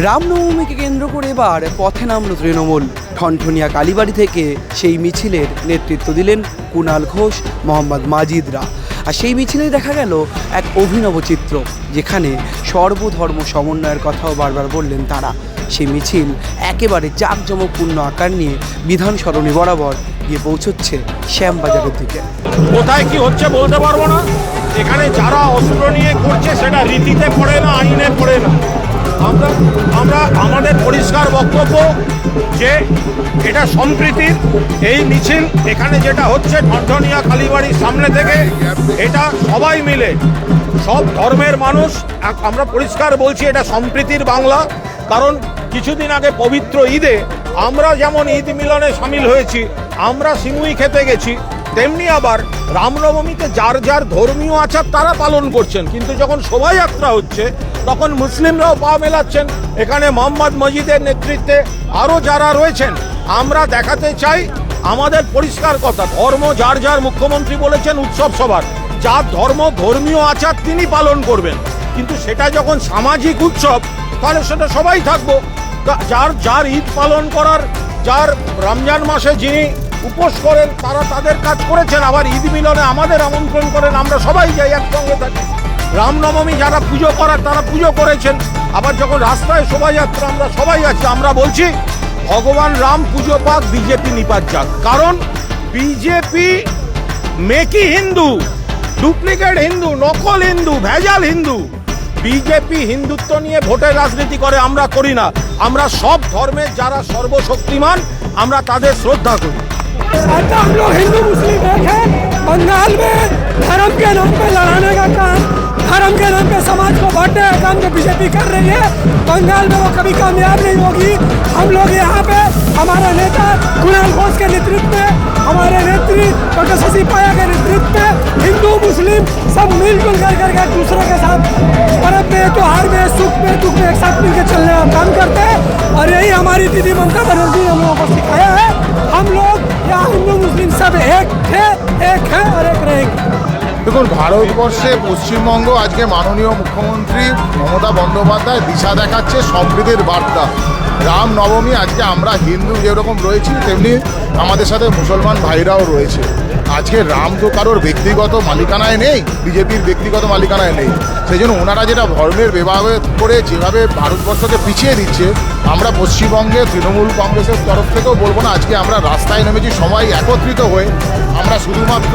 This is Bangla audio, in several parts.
রামনবমীকে কেন্দ্র করে এবার পথে নামল তৃণমূল। ঠনঠনিয়া কালীবাড়ি থেকে সেই মিছিলের নেতৃত্ব দিলেন কুণাল ঘোষ, মোহাম্মদ মাজিদরা। আর সেই মিছিলে দেখা গেল এক অভিনব চিত্র, যেখানে সর্বধর্ম সমন্বয়ের কথাও বারবার বললেন তারা। সেই মিছিল একেবারে জাঁকজমকপূর্ণ আকার নিয়ে বিধান সরণি বরাবর গিয়ে পৌঁছচ্ছে শ্যামবাজারের দিকে। কোথায় কি হচ্ছে বলতে পারবো না। এখানে যারা অস্ত্র নিয়ে করছে সেটা রীতিতে পড়ে না, আইনে পড়ে না। আমরা আমাদের পরিষ্কার বক্তব্য যে এটা সম্প্রীতির এই মিছিল। এখানে যেটা হচ্ছে ঠনঠনিয়া কালীবাড়ির সামনে থেকে, এটা সবাই মিলে সব ধর্মের মানুষ, আমরা পরিষ্কার বলছি এটা সম্প্রীতির বাংলা। কারণ কিছুদিন আগে পবিত্র ঈদে আমরা যেমন ঈদ মিলনে সামিল হয়েছি, আমরা সিমুই খেতে গেছি, তেমনি আবার রামনবমীতে যার যার ধর্মীয় আচার তারা পালন করছেন। কিন্তু যখন শোভাযাত্রা হচ্ছে তখন মুসলিমরাও পা মেলাচ্ছেন। এখানে মোহাম্মদ মজিদের নেতৃত্বে আরও যারা রয়েছেন, আমরা দেখাতে চাই আমাদের পরিষ্কার কথা, ধর্ম যার যার, মুখ্যমন্ত্রী বলেছেন উৎসব সবার, যার ধর্ম ধর্মীয় আচার তিনি পালন করবেন। কিন্তু সেটা যখন সামাজিক উৎসব, তাহলে সেটা সবাই থাকবো। যার যার ঈদ পালন করার, যার রমজান মাসে যিনি উপোস করেন তারা তাদের কাজ করেছেন, আবার ঈদ মিলনে আমাদের আমন্ত্রণ করেন, আমরা সবাই যাই, একসঙ্গে থাকি। রামনবমী যারা পুজো করার তারা পুজো করেছেন, আবার যখন রাস্তায় শোভাযাত্রা আমরা সবাই আছি। আমরা বলছি ভগবান রাম পুজো পাক, বিজেপি নিপাত যাক। কারণ বিজেপি মেকি হিন্দু, ডুপ্লিকেট হিন্দু, নকল হিন্দু, ভেজাল হিন্দু। বিজেপি হিন্দুত্ব নিয়ে ভোটের রাজনীতি করে, আমরা করি না। আমরা সব ধর্মের যারা সর্বশক্তিমান, আমরা তাদের শ্রদ্ধা করি। हम लोग हिंदू मुस्लिम एक है। बंगाल में धर्म के नाम पे लड़ाने का काम, धर्म के नाम पे समाज को बांटने का काम जो बीजेपी कर रही है, बंगाल में वो कभी कामयाब नहीं होगी। हम लोग यहाँ पे हमारे नेता कुणाल घोष के नेतृत्व में, हमारे नेत्री डॉक्टर शशि पाया के नेतृत्व में हिंदू मुस्लिम सब मिलजुल कर एक दूसरे के साथ पर्व में, त्योहार में, सुख में, दुख में एक साथ मिलकर चलने का काम करते हैं। और यही हमारी दीदी ममता बनर्जी ने हम लोगों को सिखाया है। हम लोग यहाँ हिंदू मुस्लिम सब एक थे, एक हैं और एक रहेंगे। দেখুন, ভারতবর্ষে পশ্চিমবঙ্গ আজকে মাননীয় মুখ্যমন্ত্রী মমতা বন্দ্যোপাধ্যায় দিশা দেখাচ্ছে সম্প্রীতির বার্তা। রামনবমী আজকে আমরা হিন্দু যেরকম রয়েছি, তেমনি আমাদের সাথে মুসলমান ভাইরাও রয়েছে। আজকে রাম তো কারোর ব্যক্তিগত মালিকানায় নেই, বিজেপির ব্যক্তিগত মালিকানায় নেই। সেই জন্য ওনারা যেটা ধর্মের ভেদাভেদ করে যেভাবে ভারতবর্ষকে পিছিয়ে দিচ্ছে, আমরা পশ্চিমবঙ্গে তৃণমূল কংগ্রেসের তরফ থেকেও বলবো না, আজকে আমরা রাস্তায় নেমেছি সবাই একত্রিত হয়ে। আমরা শুধুমাত্র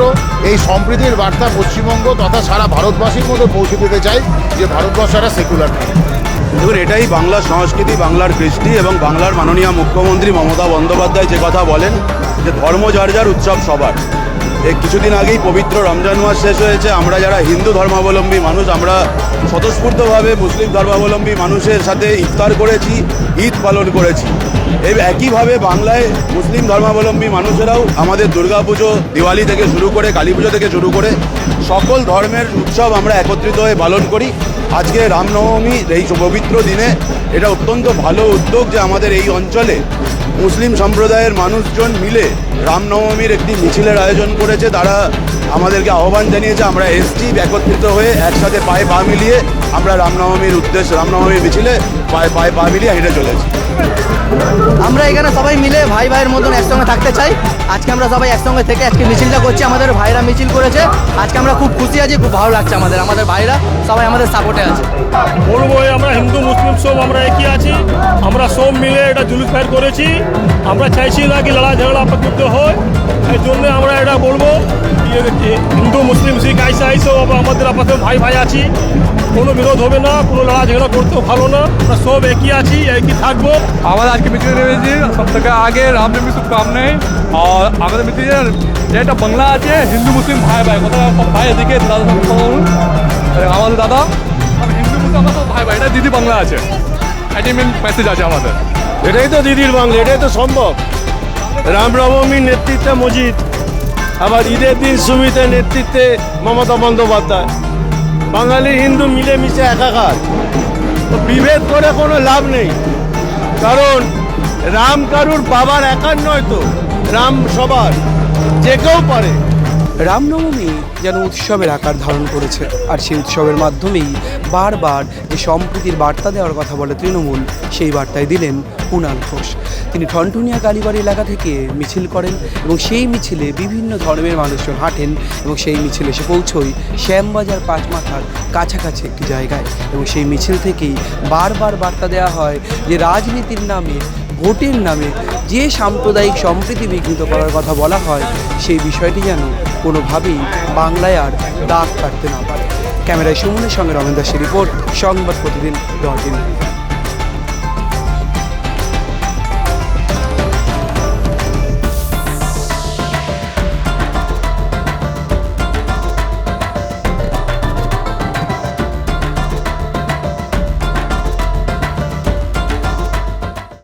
এই সম্প্রীতির বার্তা পশ্চিমবঙ্গ তথা সারা ভারতবাসীর মধ্যে পৌঁছে দিতে চাই যে ভারতবর্ষ একটা সেকুলার। দেখুন, এটাই বাংলার সংস্কৃতি, বাংলার কৃষ্টি এবং বাংলার মাননীয় মুখ্যমন্ত্রী মমতা বন্দ্যোপাধ্যায় যে কথা বলেন যে ধর্ম যার যার, উৎসব সবার। এই কিছুদিন আগেই পবিত্র রমজান মাস শেষ হয়েছে। আমরা যারা হিন্দু ধর্মাবলম্বী মানুষ, আমরা স্বতঃস্ফূর্তভাবে মুসলিম ধর্মাবলম্বী মানুষের সাথে ইফতার করেছি, ঈদ পালন করেছি। এই একইভাবে বাংলায় মুসলিম ধর্মাবলম্বী মানুষেরাও আমাদের দুর্গাপুজো, দিওয়ালি থেকে শুরু করে কালী পুজো থেকে শুরু করে সকল ধর্মের উৎসব আমরা একত্রিত হয়ে পালন করি। আজকে রামনবমী এই পবিত্র দিনে এটা অত্যন্ত ভালো উদ্যোগ যে আমাদের এই অঞ্চলে মুসলিম সম্প্রদায়ের মানুষজন মিলে রামনবমীর একটি মিছিলের আয়োজন করেছে। তারা আমাদেরকে আহ্বান জানিয়েছে, আমরা এসছি একত্রিত হয়ে একসাথে পায়ে পা মিলিয়ে আমরা রামনবমীর মিছিলে পায়ে পা মিলিয়ে হেঁটে চলেছি। আমরা এখানে সবাই মিলে ভাই ভাইয়ের মতন একসঙ্গে থাকতে চাই। আজকে আমরা সবাই একসঙ্গে থেকে আজকে মিছিলটা করছি। আমাদের ভাইরা মিছিল করেছে, আজকে আমরা খুব খুশি আছি, খুব ভালো লাগছে। আমাদের ভাইরা সবাই আমাদের সাপোর্টে আছে। বলবো আমরা হিন্দু মুসলিম সব আমরা একই আছি। আমরা সব মিলে এটা জুলুস ফায়ার করেছি। আমরা চাইছি না কি লড়াই ঝগড়া যুদ্ধ হয়। এই জন্য আমরা এটা বলবো হিন্দু মুসলিম শিখ আইসাই সব আমাদের আপাতত ভাই ভাই আছি, কোনো বিরোধ হবে না, কোনো লড়াই ঝগড়া করতেও ভালো না। আমরা সব একই আছি, একই থাকবো। আমাদের আজকে মিছিল নেমেছি সব থেকে আগে রামনবমী শুভকামনায়। আর আমাদের মিছিলের যেটা বাংলা আছে, হিন্দু মুসলিম ভাই ভাই, কথা ভাই এদিকে আমাদের দাদা, হিন্দু মুসলিম আমরা সব ভাই ভাই, এটা দিদি বাংলা আছে, এটাই মেন মেসেজ আছে আমাদের। এটাই তো দিদির বাংলা, এটাই তো সম্ভব। রামনবমীর নেতৃত্বে মজিদ, আবার ঈদের দিন সুমিতের নেতৃত্বে মমতা বন্দ্যোপাধ্যায়। বাঙালি হিন্দু মিলেমিশে একাকার, তো বিভেদ করে কোনো লাভ নেই। কারণ রাম কারুর বাবার একার নয়, তো রাম সবার, যে কেউ পারে। রামনবমী যেন উৎসবের আকার ধারণ করেছে, আর সেই উৎসবের মাধ্যমেই বারবার যে সম্প্রীতির বার্তা দেওয়ার কথা বলে তৃণমূল, সেই বার্তায় দিলেন কুণাল ঘোষ। তিনি ঠনঠনিয়া কালীবাড়ি এলাকা থেকে মিছিল করেন এবং সেই মিছিলে বিভিন্ন ধর্মের মানুষজন হাঁটেন এবং সেই মিছিল এসে পৌঁছয় শ্যামবাজার পাঁচমাথার কাছাকাছি একটি জায়গায় এবং সেই মিছিল থেকেই বারবার বার্তা দেওয়া হয় যে রাজনীতির নামে, ভোটের নামে যে সাম্প্রদায়িক সম্প্রীতি বিঘ্নিত করার কথা বলা হয়, সেই বিষয়টি যেন কোনোভাবেই বাংলায় আর দাগ কাটতে না পারে। ক্যামেরায় সুমনের সঙ্গে রমেন দাসের রিপোর্ট, সংবাদ প্রতিদিন .in।